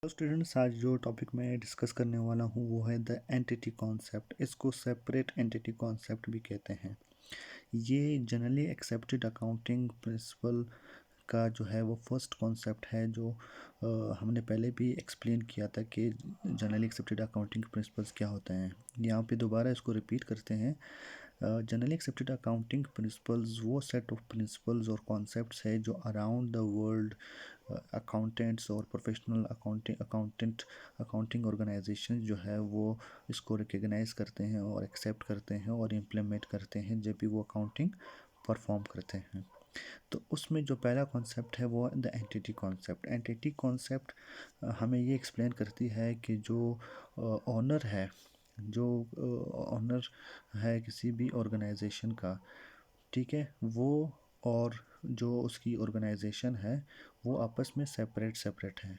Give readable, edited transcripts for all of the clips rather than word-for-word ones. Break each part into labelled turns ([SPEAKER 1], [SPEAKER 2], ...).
[SPEAKER 1] तो स्टूडेंट्स, आज जो टॉपिक मैं डिस्कस करने वाला हूँ वो है द एंटिटी कॉन्सेप्ट। इसको सेपरेट एंटिटी कॉन्सेप्ट भी कहते हैं। ये जनरली एक्सेप्टेड अकाउंटिंग प्रिंसिपल का जो है वो फर्स्ट कॉन्सेप्ट है, जो हमने पहले भी एक्सप्लेन किया था कि जनरली एक्सेप्टेड अकाउंटिंग प्रिंसिपल्स क्या होते हैं। यहाँ पे दोबारा इसको रिपीट करते हैं। जनरली एक्सेप्टेड अकाउंटिंग प्रिंसिपल्स वो सेट ऑफ प्रिंसिपल्स और कॉन्सेप्ट्स है जो अराउंड द वर्ल्ड अकाउंटेंट्स और प्रोफेशनल अकाउंटिंग ऑर्गेनाइजेशन जो है वो इसको रिकग्नाइज करते हैं और एक्सेप्ट करते हैं और इम्प्लीमेंट करते हैं जब भी वो अकाउंटिंग परफॉर्म करते हैं। तो उसमें जो पहला कॉन्सेप्ट है वो the entity concept. Entity concept हमें ये एक्सप्लेन करती है कि जो ऑनर है, जो ऑनर है किसी भी ऑर्गेनाइजेशन का, ठीक है, वो और जो उसकी ऑर्गेनाइजेशन है वो आपस में सेपरेट है,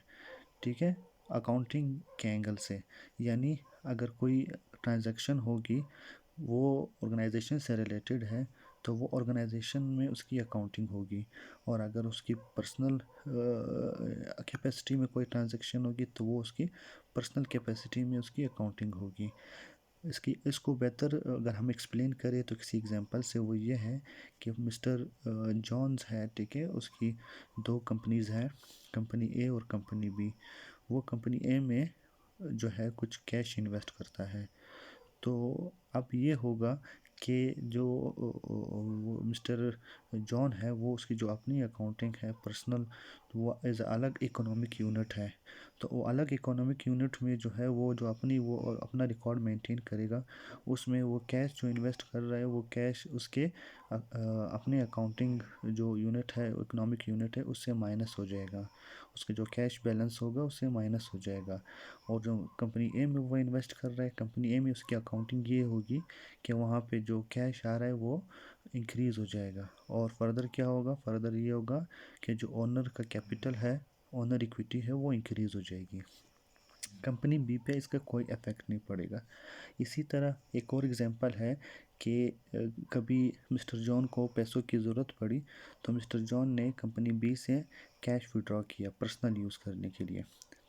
[SPEAKER 1] ठीक है, अकाउंटिंग के एंगल से। यानी अगर कोई ट्रांजैक्शन होगी वो ऑर्गेनाइजेशन से रिलेटेड है तो वो ऑर्गेनाइजेशन में उसकी अकाउंटिंग होगी, और अगर उसकी पर्सनल कैपेसिटी में कोई ट्रांजैक्शन होगी तो वो उसकी पर्सनल कैपेसिटी में उसकी अकाउंटिंग होगी। इसको बेहतर अगर हम एक्सप्लेन करें तो किसी एग्जांपल से, वो ये है कि मिस्टर जॉन्स है, ठीक है, उसकी दो कंपनीज़ हैं, कंपनी ए और कंपनी बी। वो कंपनी ए में जो है कुछ कैश इन्वेस्ट करता है। तो अब ये होगा कि जो वो मिस्टर जॉन है वो उसकी जो अपनी अकाउंटिंग है पर्सनल, तो वो एज अलग इकोनॉमिक यूनिट है। तो वो अलग इकोनॉमिक यूनिट में जो है वो जो अपना रिकॉर्ड मेंटेन करेगा, उसमें वो कैश जो इन्वेस्ट कर रहा है वो कैश उसके अपने अकाउंटिंग जो यूनिट है, इकोनॉमिक यूनिट है, उससे माइनस हो जाएगा। उसके जो कैश बैलेंस होगा उससे माइनस हो जाएगा। और जो कंपनी ए में वो इन्वेस्ट कर रहा है, कंपनी ए में उसकी अकाउंटिंग ये होगी कि वहाँ पे जो कैश आ रहा है वो इंक्रीज़ हो जाएगा। और फर्दर क्या होगा, फर्दर ये होगा कि जो ओनर का कैपिटल है, ओनर इक्विटी है, वो इंक्रीज़ हो जाएगी। कंपनी बी पे इसका कोई इफेक्ट नहीं पड़ेगा। इसी तरह एक और एग्जांपल है कि कभी मिस्टर जॉन को पैसों की ज़रूरत पड़ी तो मिस्टर जॉन ने कंपनी बी से कैश विड्रॉ किया पर्सनल यूज़ करने के लिए।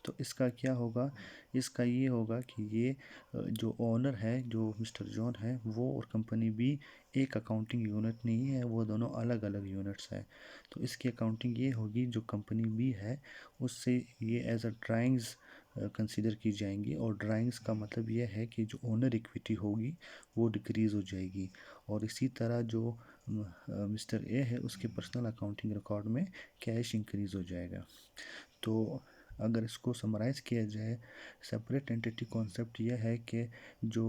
[SPEAKER 1] तो इसका क्या होगा, इसका ये होगा कि ये जो ओनर है, जो मिस्टर जॉन है, वो और कंपनी बी एक अकाउंटिंग यूनिट नहीं है, वो दोनों अलग अलग यूनिट्स है। तो इसकी अकाउंटिंग ये होगी, जो कंपनी बी है उससे ये एज अ ड्राइंग्स कंसीडर की जाएंगी। और ड्राइंग्स का मतलब ये है कि जो ओनर इक्विटी होगी वो डिक्रीज़ हो जाएगी। और इसी तरह जो मिस्टर ए है उसके पर्सनल अकाउंटिंग रिकॉर्ड में कैश इंक्रीज़ हो जाएगा। तो अगर इसको समराइज़ किया जाए, सेपरेट एंटिटी कॉन्सेप्ट यह है कि जो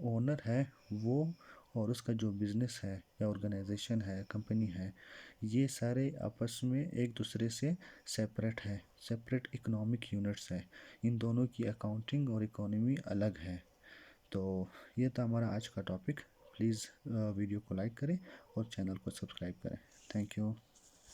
[SPEAKER 1] ओनर है वो और उसका जो बिज़नेस है या ऑर्गेनाइजेशन है, कंपनी है, ये सारे आपस में एक दूसरे से सेपरेट है, सेपरेट इकोनॉमिक यूनिट्स है। इन दोनों की अकाउंटिंग और इकोनॉमी अलग है। तो ये था हमारा आज का टॉपिक। प्लीज़ वीडियो को लाइक करें और चैनल को सब्सक्राइब करें। Thank you.